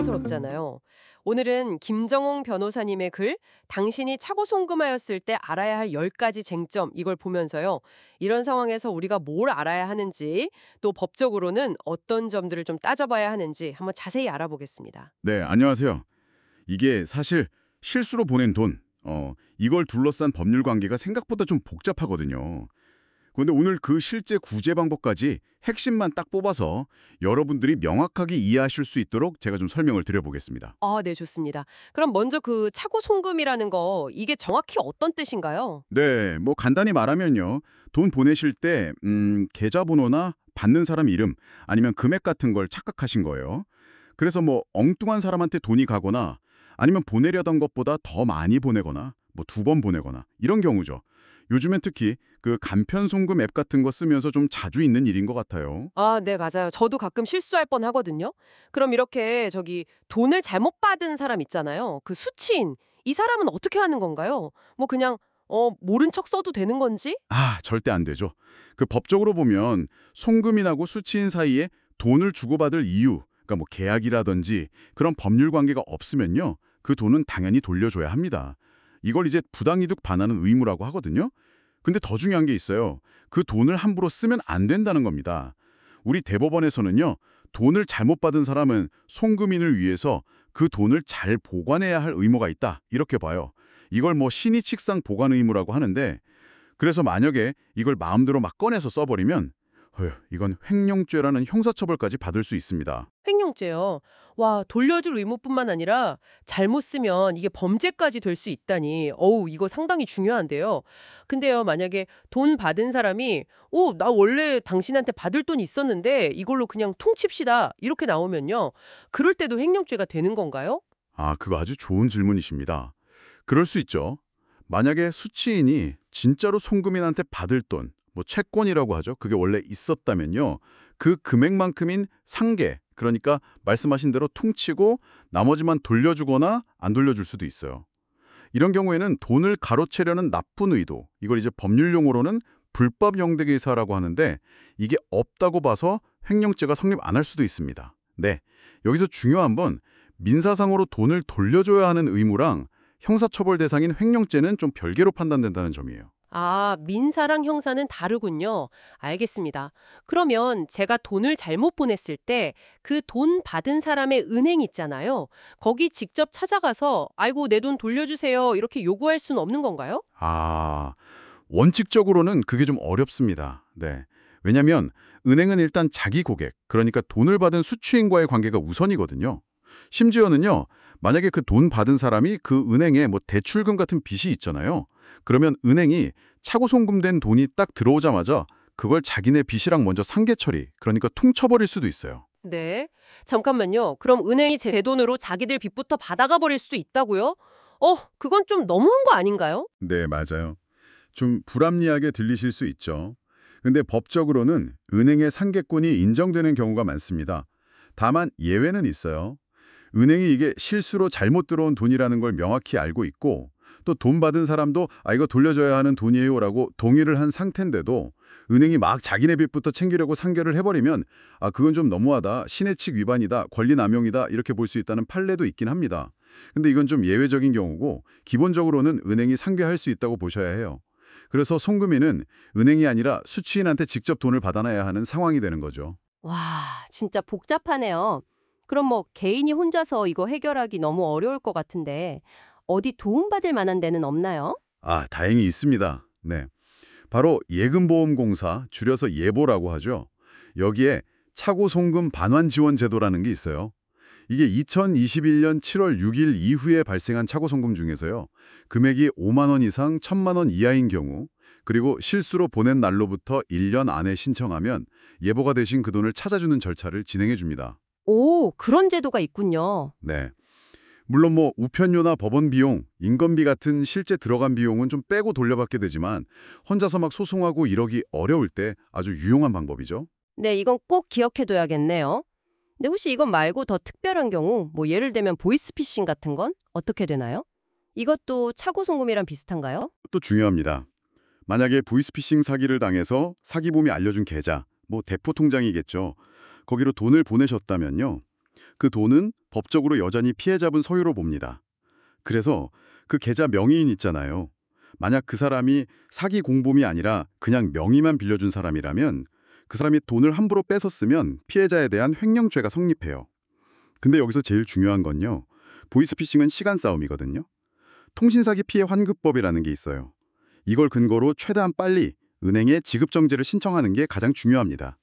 당황스럽잖아요. 오늘은 김정홍 변호사님의 글, 당신이 차고 송금하였을 때 알아야 할 10가지 쟁점, 이걸 보면서요. 이런 상황에서 우리가 뭘 알아야 하는지, 또 법적으로는 어떤 점들을 좀 따져봐야 하는지 한번 자세히 알아보겠습니다. 네, 안녕하세요. 이게 사실 실수로 보낸 돈, 이걸 둘러싼 법률 관계가 생각보다 좀 복잡하거든요. 그런데 오늘 그 실제 구제 방법까지 핵심만 딱 뽑아서 여러분들이 명확하게 이해하실 수 있도록 제가 좀 설명을 드려보겠습니다. 아, 네, 좋습니다. 그럼 먼저 그 차고 송금이라는 거, 이게 정확히 어떤 뜻인가요? 네, 뭐 간단히 말하면요. 돈 보내실 때 계좌번호나 받는 사람 이름 아니면 금액 같은 걸 착각하신 거예요. 그래서 뭐 엉뚱한 사람한테 돈이 가거나 아니면 보내려던 것보다 더 많이 보내거나 뭐 2번 보내거나 이런 경우죠. 요즘엔 특히 그 간편 송금 앱 같은 거 쓰면서 좀 자주 있는 일인 것 같아요. 아, 네, 맞아요. 저도 가끔 실수할 뻔 하거든요. 그럼 이렇게 돈을 잘못 받은 사람 있잖아요. 그 수취인. 이 사람은 어떻게 하는 건가요? 뭐 그냥 모른 척 써도 되는 건지? 아, 절대 안 되죠. 그 법적으로 보면 송금인하고 수취인 사이에 돈을 주고받을 이유, 그러니까 뭐 계약이라든지 그런 법률 관계가 없으면요. 그 돈은 당연히 돌려줘야 합니다. 이걸 이제 부당이득 반환은 의무라고 하거든요. 근데 더 중요한 게 있어요. 그 돈을 함부로 쓰면 안 된다는 겁니다. 우리 대법원에서는요. 돈을 잘못 받은 사람은 송금인을 위해서 그 돈을 잘 보관해야 할 의무가 있다. 이렇게 봐요. 이걸 뭐 신의칙상 보관 의무라고 하는데 그래서 만약에 이걸 마음대로 막 꺼내서 써버리면 이건 횡령죄라는 형사처벌까지 받을 수 있습니다. 횡령죄요. 와, 돌려줄 의무뿐만 아니라 잘못 쓰면 이게 범죄까지 될 수 있다니. 어우, 이거 상당히 중요한데요. 근데요, 만약에 돈 받은 사람이 나 원래 당신한테 받을 돈이 있었는데 이걸로 그냥 퉁칩시다. 이렇게 나오면요. 그럴 때도 횡령죄가 되는 건가요? 아, 그거 아주 좋은 질문이십니다. 그럴 수 있죠. 만약에 수취인이 진짜로 송금인한테 받을 돈, 뭐 채권이라고 하죠. 그게 원래 있었다면요. 그 금액만큼인 상계, 그러니까 말씀하신 대로 퉁치고 나머지만 돌려주거나 안 돌려줄 수도 있어요. 이런 경우에는 돈을 가로채려는 나쁜 의도, 이걸 이제 법률 용어로는 불법 영대기사라고 하는데 이게 없다고 봐서 횡령죄가 성립 안 할 수도 있습니다. 네, 여기서 중요한 건 민사상으로 돈을 돌려줘야 하는 의무랑 형사처벌 대상인 횡령죄는 좀 별개로 판단된다는 점이에요. 아, 민사랑 형사는 다르군요. 알겠습니다. 그러면 제가 돈을 잘못 보냈을 때 그 돈 받은 사람의 은행 있잖아요. 거기 직접 찾아가서 아이고, 내 돈 돌려주세요. 이렇게 요구할 수는 없는 건가요? 아, 원칙적으로는 그게 좀 어렵습니다. 네. 왜냐하면 은행은 일단 자기 고객, 그러니까 돈을 받은 수취인과의 관계가 우선이거든요. 심지어는요, 만약에 그 돈 받은 사람이 그 은행에 뭐 대출금 같은 빚이 있잖아요. 그러면 은행이 차고 송금된 돈이 딱 들어오자마자 그걸 자기네 빚이랑 먼저 상계 처리, 그러니까 퉁쳐버릴 수도 있어요. 네. 잠깐만요. 그럼 은행이 제 돈으로 자기들 빚부터 받아가 버릴 수도 있다고요? 그건 좀 너무한 거 아닌가요? 네, 맞아요. 좀 불합리하게 들리실 수 있죠. 근데 법적으로는 은행의 상계권이 인정되는 경우가 많습니다. 다만 예외는 있어요. 은행이 이게 실수로 잘못 들어온 돈이라는 걸 명확히 알고 있고 또 돈 받은 사람도 이거 돌려줘야 하는 돈이에요라고 동의를 한 상태인데도 은행이 막 자기네 빚부터 챙기려고 상결을 해버리면 그건 좀 너무하다, 신해칙 위반이다, 권리남용이다 이렇게 볼 수 있다는 판례도 있긴 합니다. 근데 이건 좀 예외적인 경우고 기본적으로는 은행이 상계할 수 있다고 보셔야 해요. 그래서 송금인은 은행이 아니라 수취인한테 직접 돈을 받아놔야 하는 상황이 되는 거죠. 와, 진짜 복잡하네요. 그럼 뭐 개인이 혼자서 이거 해결하기 너무 어려울 것 같은데 어디 도움받을 만한 데는 없나요? 다행히 있습니다. 네. 바로 예금보험공사, 줄여서 예보라고 하죠. 여기에 차고 송금 반환 지원 제도라는 게 있어요. 이게 2021년 7월 6일 이후에 발생한 차고 송금 중에서요. 금액이 5만 원 이상 1,000만 원 이하인 경우 그리고 실수로 보낸 날로부터 1년 안에 신청하면 예보가 대신 그 돈을 찾아주는 절차를 진행해 줍니다. 오, 그런 제도가 있군요. 네. 물론 뭐 우편료나 법원 비용, 인건비 같은 실제 들어간 비용은 좀 빼고 돌려받게 되지만 혼자서 막 소송하고 이러기 어려울 때 아주 유용한 방법이죠. 네, 이건 꼭 기억해둬야겠네요. 근데 혹시 이것 말고 더 특별한 경우, 뭐 예를 들면 보이스피싱 같은 건 어떻게 되나요? 이것도 차고 송금이랑 비슷한가요? 또 중요합니다. 만약에 보이스피싱 사기를 당해서 사기범이 알려준 계좌, 뭐 대포 통장이겠죠. 거기로 돈을 보내셨다면요. 그 돈은 법적으로 여전히 피해자분 소유로 봅니다. 그래서 그 계좌 명의인 있잖아요. 만약 그 사람이 사기 공범이 아니라 그냥 명의만 빌려준 사람이라면 그 사람이 돈을 함부로 뺏었으면 피해자에 대한 횡령죄가 성립해요. 근데 여기서 제일 중요한 건요. 보이스피싱은 시간 싸움이거든요. 통신사기 피해 환급법이라는 게 있어요. 이걸 근거로 최대한 빨리 은행에 지급정지를 신청하는 게 가장 중요합니다.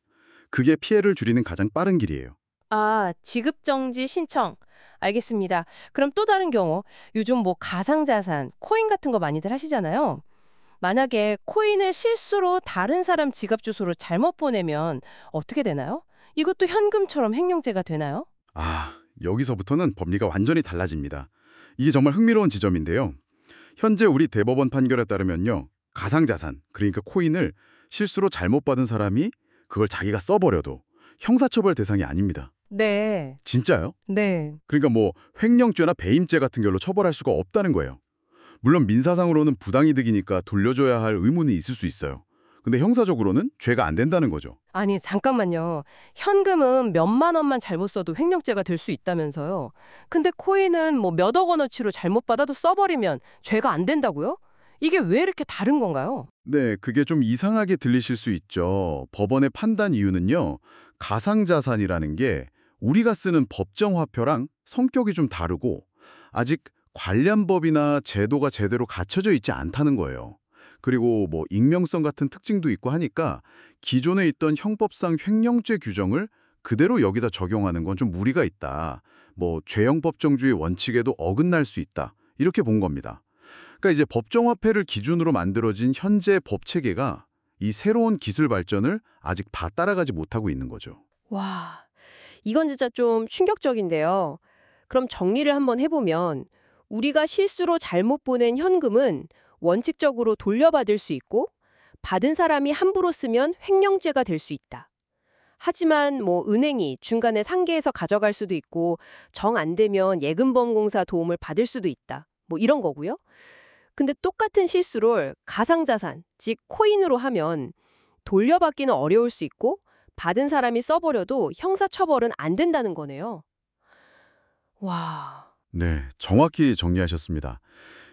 그게 피해를 줄이는 가장 빠른 길이에요. 아, 지급정지 신청. 알겠습니다. 그럼 또 다른 경우, 요즘 뭐 가상자산, 코인 같은 거 많이들 하시잖아요. 만약에 코인을 실수로 다른 사람 지갑 주소로 잘못 보내면 어떻게 되나요? 이것도 현금처럼 횡령죄가 되나요? 여기서부터는 법리가 완전히 달라집니다. 이게 정말 흥미로운 지점인데요. 현재 우리 대법원 판결에 따르면요. 가상자산, 그러니까 코인을 실수로 잘못 받은 사람이 그걸 자기가 써버려도 형사처벌 대상이 아닙니다. 네. 진짜요? 네. 그러니까 뭐 횡령죄나 배임죄 같은 걸로 처벌할 수가 없다는 거예요. 물론 민사상으로는 부당이득이니까 돌려줘야 할 의무는 있을 수 있어요. 근데 형사적으로는 죄가 안 된다는 거죠. 아니, 잠깐만요. 현금은 몇만 원만 잘못 써도 횡령죄가 될 수 있다면서요. 근데 코인은 뭐 몇억 원어치로 잘못 받아도 써버리면 죄가 안 된다고요? 이게 왜 이렇게 다른 건가요? 네, 그게 좀 이상하게 들리실 수 있죠. 법원의 판단 이유는요. 가상자산이라는 게 우리가 쓰는 법정화폐랑 성격이 좀 다르고 아직 관련법이나 제도가 제대로 갖춰져 있지 않다는 거예요. 그리고 뭐 익명성 같은 특징도 있고 하니까 기존에 있던 형법상 횡령죄 규정을 그대로 여기다 적용하는 건 좀 무리가 있다. 뭐 죄형법정주의 원칙에도 어긋날 수 있다. 이렇게 본 겁니다. 그러니까 이제 법정화폐를 기준으로 만들어진 현재 법체계가 이 새로운 기술 발전을 아직 다 따라가지 못하고 있는 거죠. 와, 이건 진짜 좀 충격적인데요. 그럼 정리를 한번 해보면 우리가 실수로 잘못 보낸 현금은 원칙적으로 돌려받을 수 있고 받은 사람이 함부로 쓰면 횡령죄가 될 수 있다. 하지만 뭐 은행이 중간에 상계해서 가져갈 수도 있고 정 안 되면 예금보험공사 도움을 받을 수도 있다. 뭐 이런 거고요. 근데 똑같은 실수를 가상자산, 즉 코인으로 하면 돌려받기는 어려울 수 있고 받은 사람이 써버려도 형사처벌은 안 된다는 거네요. 와. 네, 정확히 정리하셨습니다.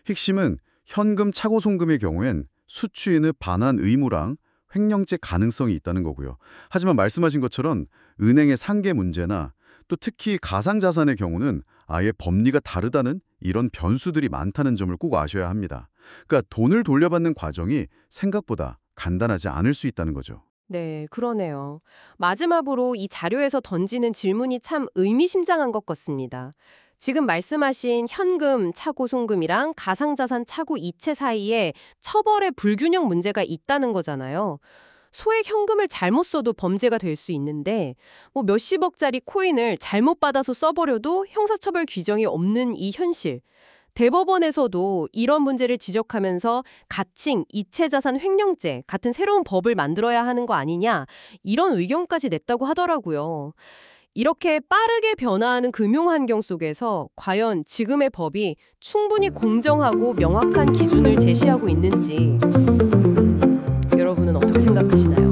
핵심은 현금 차고송금의 경우엔 수취인의 반환 의무랑 횡령죄 가능성이 있다는 거고요. 하지만 말씀하신 것처럼 은행의 상계 문제나 또 특히 가상자산의 경우는 아예 법리가 다르다는 이런 변수들이 많다는 점을 꼭 아셔야 합니다. 그러니까 돈을 돌려받는 과정이 생각보다 간단하지 않을 수 있다는 거죠. 네, 그러네요. 마지막으로 이 자료에서 던지는 질문이 참 의미심장한 것 같습니다. 지금 말씀하신 현금 차고 송금이랑 가상자산 차고 이체 사이에 처벌의 불균형 문제가 있다는 거잖아요. 소액 현금을 잘못 써도 범죄가 될 수 있는데 뭐 몇십억짜리 코인을 잘못 받아서 써버려도 형사처벌 규정이 없는 이 현실. 대법원에서도 이런 문제를 지적하면서 가칭, 이체자산 횡령죄 같은 새로운 법을 만들어야 하는 거 아니냐 이런 의견까지 냈다고 하더라고요. 이렇게 빠르게 변화하는 금융 환경 속에서 과연 지금의 법이 충분히 공정하고 명확한 기준을 제시하고 있는지 여러분은 어떻게 생각하시나요?